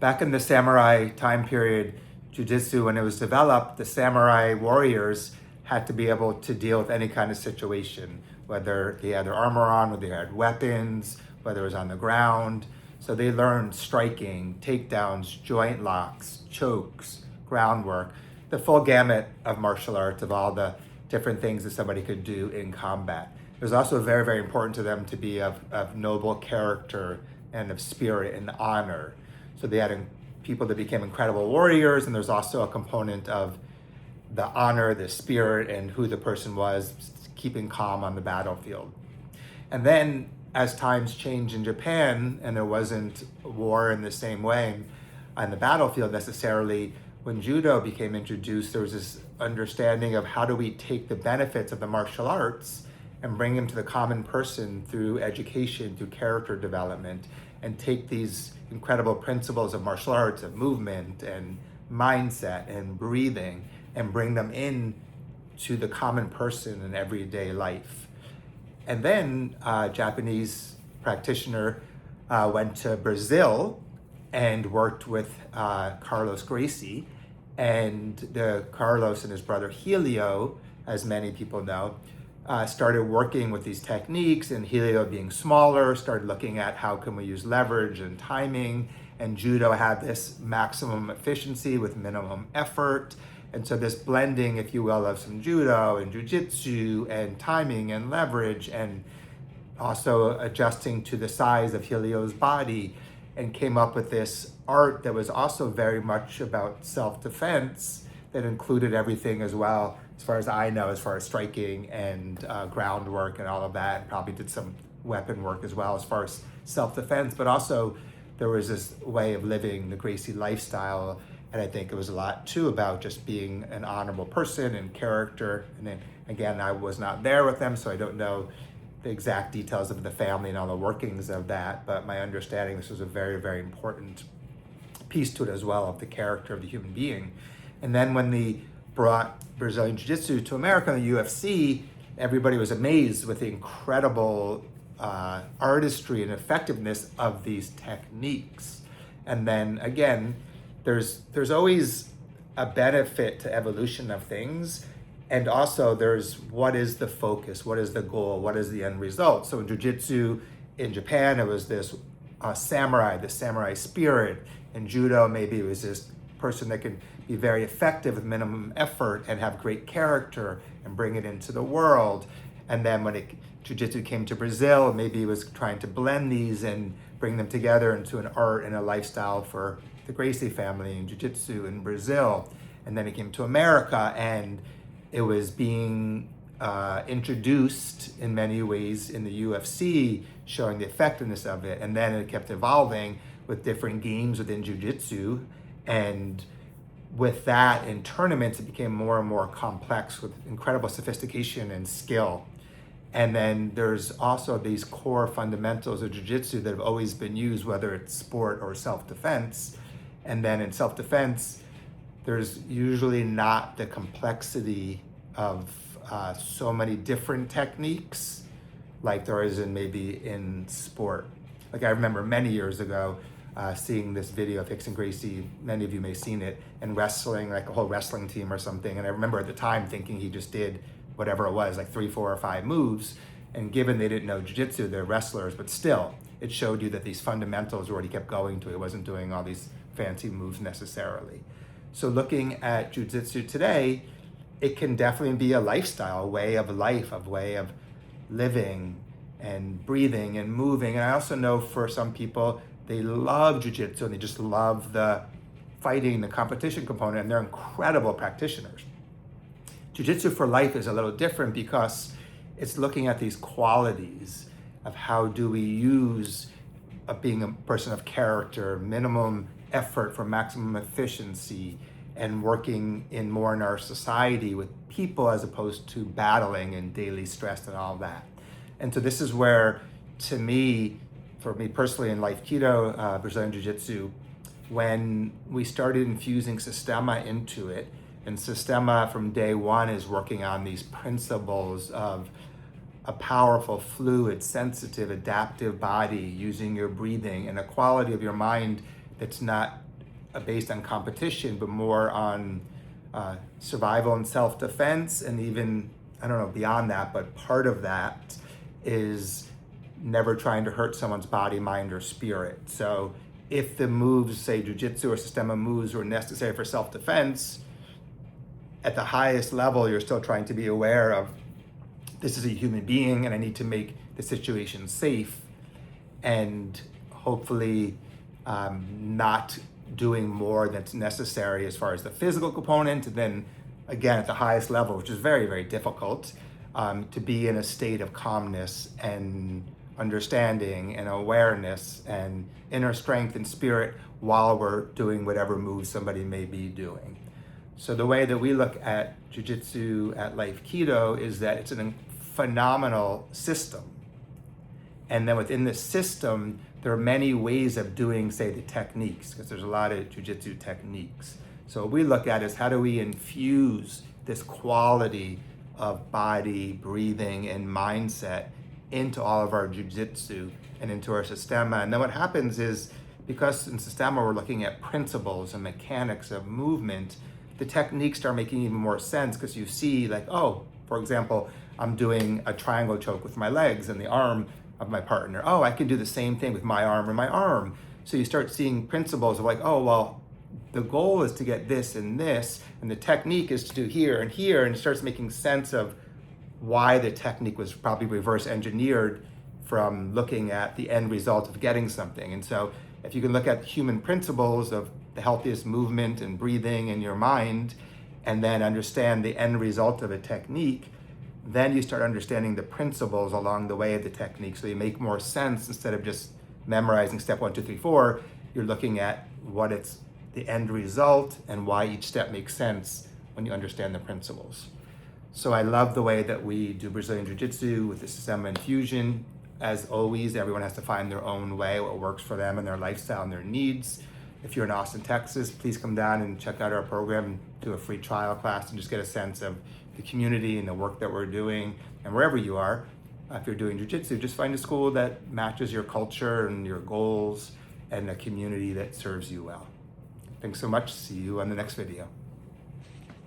back in the samurai time period, Jiu-Jitsu, when it was developed, the samurai warriors had to be able to deal with any kind of situation, whether they had their armor on, whether they had weapons, whether it was on the ground. So they learned striking, takedowns, joint locks, chokes, groundwork, the full gamut of martial arts, of all the different things that somebody could do in combat. It was also very, very important to them to be of noble character and of spirit and honor. So they had people that became incredible warriors, and there's also a component of the honor, the spirit, and who the person was, keeping calm on the battlefield. And then as times changed in Japan, and there wasn't war in the same way on the battlefield necessarily, when Judo became introduced, there was this understanding of how do we take the benefits of the martial arts and bring them to the common person through education, through character development, and take these incredible principles of martial arts, of movement and mindset and breathing, and bring them in to the common person in everyday life. And then a Japanese practitioner went to Brazil and worked with Carlos Gracie, and Carlos and his brother Helio, as many people know, started working with these techniques, and Helio, being smaller, started looking at how can we use leverage and timing, and Judo had this maximum efficiency with minimum effort. And so this blending, if you will, of some Judo and Jiu-Jitsu and timing and leverage, and also adjusting to the size of Helio's body, and came up with this art that was also very much about self-defense, that included everything as well, as far as I know, as far as striking and groundwork and all of that, and probably did some weapon work as well as far as self-defense, but also there was this way of living the Gracie lifestyle. And I think it was a lot too about just being an honorable person and character. And then again, I was not there with them, so I don't know the exact details of the family and all the workings of that, but my understanding, this was a very, very important piece to it as well, of the character of the human being. And then when they brought Brazilian Jiu-Jitsu to America, the UFC, everybody was amazed with the incredible artistry and effectiveness of these techniques. And then again, there's always a benefit to evolution of things. And also there's what is the focus, what is the goal, what is the end result. So in Jiu-Jitsu in Japan, it was this samurai, the samurai spirit. In Judo, maybe it was this person that can be very effective with minimum effort and have great character and bring it into the world. And then when Jiu-Jitsu came to Brazil, maybe it was trying to blend these and bring them together into an art and a lifestyle for the Gracie family in Jiu-Jitsu in Brazil. And then it came to America, and it was being introduced in many ways in the UFC, showing the effectiveness of it. And then it kept evolving with different games within Jiu-Jitsu. And with that, in tournaments, it became more and more complex with incredible sophistication and skill. And then there's also these core fundamentals of Jiu-Jitsu that have always been used, whether it's sport or self-defense. And then in self-defense, there's usually not the complexity of so many different techniques like there is in sport. Like I remember many years ago seeing this video of Hicks and Gracie, many of you may have seen it, and wrestling, like a whole wrestling team or something. And I remember at the time thinking he just did whatever it was, like 3, 4, or 5 moves. And given they didn't know Jiu-Jitsu, they're wrestlers, but still, it showed you that these fundamentals were what he kept going to. It wasn't doing all these fancy moves necessarily. So looking at Jiu-Jitsu today, it can definitely be a lifestyle, a way of life, a way of living and breathing and moving. And I also know for some people, they love Jiu-Jitsu and they just love the fighting, the competition component, and they're incredible practitioners. Jiu-Jitsu for life is a little different because it's looking at these qualities of how do we use being a person of character, minimum effort for maximum efficiency, and working in more in our society with people as opposed to battling and daily stress and all that. And so this is where, to me, for me personally in Life Keto, Brazilian Jiu-Jitsu, when we started infusing Systema into it, and Systema from day one is working on these principles of a powerful, fluid, sensitive, adaptive body, using your breathing, and a quality of your mind that's not based on competition, but more on survival and self-defense, and even, I don't know, beyond that, but part of that is never trying to hurt someone's body, mind, or spirit. So if the moves, say Jiu-Jitsu or Systema moves, were necessary for self-defense, at the highest level, you're still trying to be aware of, this is a human being and I need to make the situation safe, and hopefully not doing more that's necessary as far as the physical component. And then again, at the highest level, which is very, very difficult, to be in a state of calmness and understanding and awareness and inner strength and spirit while we're doing whatever moves somebody may be doing. So the way that we look at Jiu-Jitsu at Life Keto is that it's a phenomenal system. And then within the system, there are many ways of doing, say, the techniques, because there's a lot of Jiu-Jitsu techniques. So what we look at is, how do we infuse this quality of body, breathing, and mindset into all of our Jiu-Jitsu and into our Systema. And then what happens is, because in Systema we're looking at principles and mechanics of movement, the techniques start making even more sense, because you see, like, oh, for example, I'm doing a triangle choke with my legs and the arm of my partner. Oh, I can do the same thing with my arm and my arm. So you start seeing principles of, like, oh, well, the goal is to get this and this, and the technique is to do here and here, and it starts making sense of why the technique was probably reverse engineered from looking at the end result of getting something. And so if you can look at human principles of the healthiest movement and breathing in your mind, and then understand the end result of a technique, then you start understanding the principles along the way of the technique. So you make more sense. Instead of just memorizing step 1, 2, 3, 4, you're looking at what it's the end result and why each step makes sense when you understand the principles. So I love the way that we do Brazilian Jiu-Jitsu with the Systema-Infusion. As always, everyone has to find their own way, what works for them and their lifestyle and their needs. If you're in Austin, Texas, please come down and check out our program, do a free trial class, and just get a sense of the community and the work that we're doing. And wherever you are, if you're doing Jiu-Jitsu, just find a school that matches your culture and your goals, and a community that serves you well. Thanks so much. See you on the next video.